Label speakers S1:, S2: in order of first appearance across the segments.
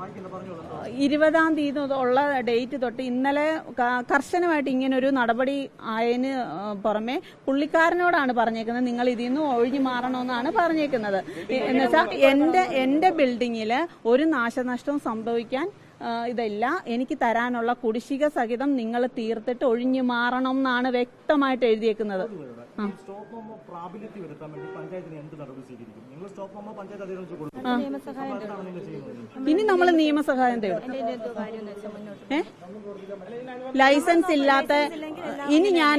S1: 20-ാം തീയതി ഉള്ള ഡേറ്റ് തൊട്ട് ഇന്നലെ കർശനമായിട്ട് ഇങ്ങനൊരു നടപടി ആയതിന് പുറമെ പുള്ളിക്കാരനോടാണ് പറഞ്ഞേക്കുന്നത് നിങ്ങൾ ഇതിൽ നിന്ന് ഒഴിഞ്ഞു മാറണമെന്നാണ് പറഞ്ഞേക്കുന്നത്. എന്നുവെച്ചാൽ എന്റെ ബിൽഡിങ്ങില് ഒരു നാശനഷ്ടവും സംഭവിക്കാൻ ഇതല്ല, എനിക്ക് തരാനുള്ള കുടിശ്ശിക സഹിതം നിങ്ങൾ തീർത്തിട്ട് ഒഴിഞ്ഞു മാറണം എന്നാണ് വ്യക്തമായിട്ട് എഴുതിയേക്കുന്നത്. ഇനി നമ്മൾ നിയമസഹായം തേടും. ലൈസൻസ് ഇല്ലാത്ത ഇനി ഞാൻ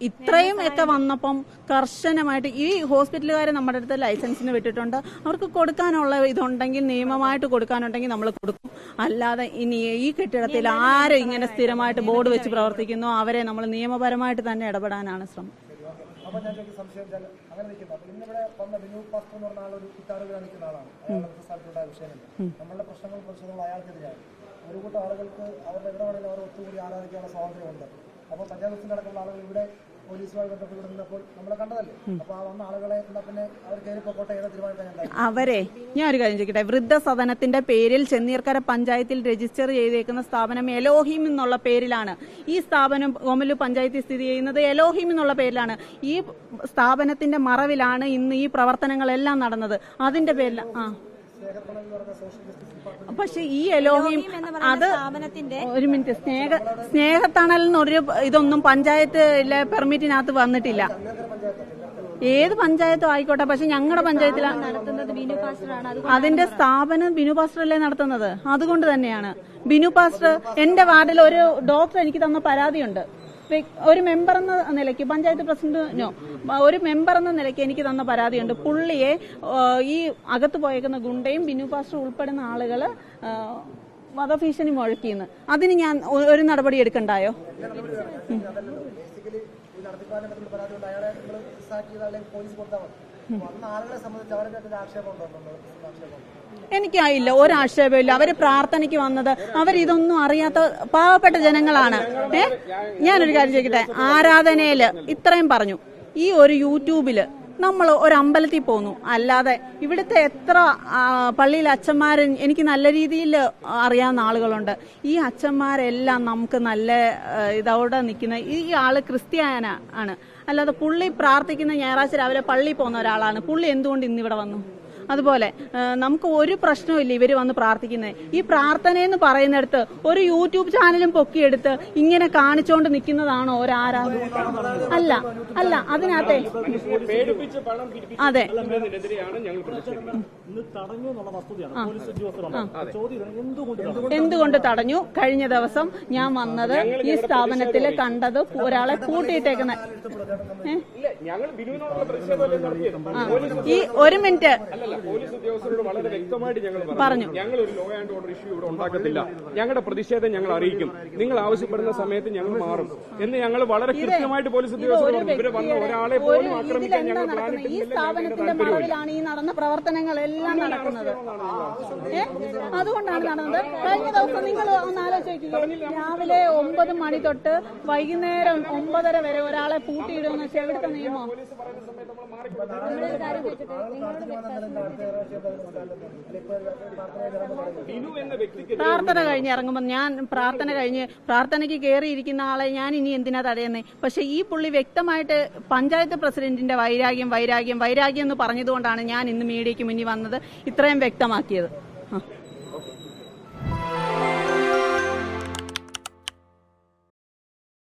S1: ഇത്രയും ഒക്കെ വന്നപ്പം കർശനമായിട്ട് ഈ ഹോസ്പിറ്റലുകാരെ നമ്മുടെ അടുത്ത് ലൈസൻസിന് വിട്ടിട്ടുണ്ട്. അവർക്ക് കൊടുക്കാനുള്ള ഇതുണ്ടെങ്കിൽ നിയമമായിട്ട് കൊടുക്കാനുണ്ടെങ്കിൽ നമ്മൾ കൊടുക്കും. അല്ലാതെ ഇനി ഈ കെട്ടിടത്തിൽ ആരും ഇങ്ങനെ സ്ഥിരമായിട്ട് ബോർഡ് വെച്ച് പ്രവർത്തിക്കുന്നു അവരെ നമ്മൾ നിയമപരമായിട്ട് തന്നെ ഇടപെടാനാണ് ശ്രമം.
S2: നമ്മളുടെ പ്രശ്നങ്ങൾ അയാൾക്കെതിരാണ്. ഒരു കൂട്ടം ആളുകൾക്ക് അവരുടെ എവിടെ വേണമെങ്കിലും അവർ ഒത്തുകൂടി ആരാധിക്കാനുള്ള സ്വാതന്ത്ര്യമുണ്ട്. അപ്പോൾ പഞ്ചായത്ത് അടക്കമുള്ള ആളുകൾ ഇവിടെ പോലീസുമായി ബന്ധപ്പെട്ടിരുന്നപ്പോൾ നമ്മളെ കണ്ടതല്ലേ. അപ്പൊ ആ വന്ന ആളുകളെ പിന്നെ അവർ കയറിപ്പോട്ടെ ഏതാ തീരുമാനിക്കാൻ
S1: അവരെ ഞാൻ ഒരു കാര്യം ചോദിക്കട്ടെ. വൃദ്ധസദനത്തിന്റെ പേരിൽ ചെന്നീർക്കര പഞ്ചായത്തിൽ രജിസ്റ്റർ ചെയ്തേക്കുന്ന സ്ഥാപനം എലോഹിം എന്നുള്ള പേരിലാണ്. ഈ സ്ഥാപനം ഓമല്ലൂർ പഞ്ചായത്തിൽ സ്ഥിതി ചെയ്യുന്നത് എലോഹിം എന്നുള്ള പേരിലാണ്. ഈ സ്ഥാപനത്തിന്റെ മറവിലാണ് ഇന്ന് ഈ പ്രവർത്തനങ്ങളെല്ലാം നടന്നത്. അതിന്റെ പേരിൽ പക്ഷെ ഈ എലോഹിം അത് ഒരു മിനിറ്റ് സ്നേഹത്തണൽ എന്നൊരു ഇതൊന്നും പഞ്ചായത്തിലെ പെർമിറ്റിനകത്ത് വന്നിട്ടില്ല. ഏത് പഞ്ചായത്തും ആയിക്കോട്ടെ, പക്ഷെ ഞങ്ങളുടെ പഞ്ചായത്തിലാണ് നടത്തുന്നത്. ബിനു പാസ്റ്ററാണ് അതിന്റെ സ്ഥാപനം. ബിനു പാസ്റ്ററല്ലേ നടത്തുന്നത്. അതുകൊണ്ട് തന്നെയാണ് ബിനു പാസ്റ്റർ. എന്റെ വാർഡിൽ ഒരു ഡോക്ടർ എനിക്ക് തന്ന പരാതിയുണ്ട്. ഒരു മെമ്പർ എന്ന നിലയ്ക്ക്, പഞ്ചായത്ത് പ്രസിഡന്റിനോ ഒരു മെമ്പർ എന്ന നിലയ്ക്ക് എനിക്ക് തന്ന പരാതിയുണ്ട്. പുള്ളിയെ ഈ അകത്ത് പോയേക്കുന്ന ഗുണ്ടയും ബിനു പാസ്റ്റർ ഉൾപ്പെടുന്ന ആളുകള് വധഭീഷണി മുഴക്കിയെന്ന്. അതിന് ഞാൻ ഒരു നടപടി എടുക്കണ്ടായോ? എനിക്കായില്ല, ഒരാക്ഷേപമില്ല. അവര് പ്രാർത്ഥനയ്ക്ക് വന്നത് അവരിതൊന്നും അറിയാത്ത പാവപ്പെട്ട ജനങ്ങളാണ്. ഞാനൊരു കാര്യം ചോദിക്കട്ടെ. ആരാധനയില് ഇത്രയും പറഞ്ഞു. ഈ ഒരു യൂട്യൂബില് നമ്മൾ ഒരു അമ്പലത്തിൽ പോന്നു, അല്ലാതെ ഇവിടുത്തെ എത്ര പള്ളിയിലെ അച്ഛന്മാര് എനിക്ക് നല്ല രീതിയിൽ അറിയാവുന്ന ആളുകളുണ്ട്. ഈ അച്ഛന്മാരെല്ലാം നമുക്ക് നല്ല ഇതോടെ നിൽക്കുന്ന ഈ ആള് ക്രിസ്ത്യാന ആണ്. അല്ലാതെ പുള്ളി പ്രാർത്ഥിക്കുന്ന ഞായറാഴ്ച രാവിലെ പള്ളിയിൽ പോകുന്ന ഒരാളാണ്. പുള്ളി എന്തുകൊണ്ട് ഇന്നിവിടെ വന്നു? അതുപോലെ നമുക്ക് ഒരു പ്രശ്നമില്ല ഇവര് വന്ന് പ്രാർത്ഥിക്കുന്നത്. ഈ പ്രാർത്ഥനയെന്ന് പറയുന്നിടത്ത് ഒരു യൂട്യൂബ് ചാനലും പൊക്കിയെടുത്ത് ഇങ്ങനെ കാണിച്ചുകൊണ്ട് നിൽക്കുന്നതാണോ ഒരാരാധന? അല്ല അല്ല അതിനകത്തെ അതെ എന്തുകൊണ്ട് തടഞ്ഞു? കഴിഞ്ഞ ദിവസം ഞാൻ വന്നത് ഈ സ്ഥാപനത്തിൽ കണ്ടത് ഒരാളെ പൂട്ടിയിട്ടേക്കുന്ന ഈ ഒരു മിനിറ്റ്
S3: പോലീസ് ഉദ്യോഗസ്ഥരോട് വളരെ വ്യക്തമായിട്ട് ഞങ്ങൾ
S1: പറഞ്ഞു.
S3: ഞങ്ങൾ ഒരു ലോ ആൻഡ് ഓർഡർ ഇഷ്യൂ ഇവിടെ ഉണ്ടാക്കത്തില്ല. ഞങ്ങളുടെ പ്രതിഷേധം ഞങ്ങൾ അറിയിക്കും. നിങ്ങൾ ആവശ്യപ്പെടുന്ന സമയത്ത് ഞങ്ങൾ മാറും എന്ന് ഞങ്ങൾ വളരെ കൃത്യമായിട്ട് പോലീസ് ഉദ്യോഗസ്ഥരോട് ഇവരെ വന്ന ഒരാളെ പോലും ആക്രമിക്കാൻ ഞങ്ങൾ
S1: ഈ സ്ഥാപനത്തിന്റെ മറവിലാണ് ഈ നടന്ന പ്രവർത്തനങ്ങളെല്ലാം നടക്കുന്നത്. അതുകൊണ്ടാണ് നടന്നത്. കഴിഞ്ഞ ദിവസം നിങ്ങൾ ഒന്ന് ആലോചിക്കുക. രാവിലെ 9 മണി തൊട്ട് വൈകുന്നേരം 9:30 വരെ ഒരാളെ പൂട്ടിയിടുമെന്ന് വെച്ചാൽ എവിടുത്തെ നിയമം? പ്രാർത്ഥന കഴിഞ്ഞ് ഇറങ്ങുമ്പോൾ ഞാൻ പ്രാർത്ഥനയ്ക്ക് കയറിയിരിക്കുന്ന ആളെ ഞാൻ ഇനി എന്തിനാ തടയുന്നേ? പക്ഷെ ഈ പുള്ളി വ്യക്തമായിട്ട് പഞ്ചായത്ത് പ്രസിഡന്റിന്റെ വൈരാഗ്യം എന്ന് പറഞ്ഞതുകൊണ്ടാണ് ഞാൻ ഇന്ന് മീഡിയയ്ക്ക് മുന്നിൽ വന്നത് ഇത്രയും വ്യക്തമാക്കിയത്.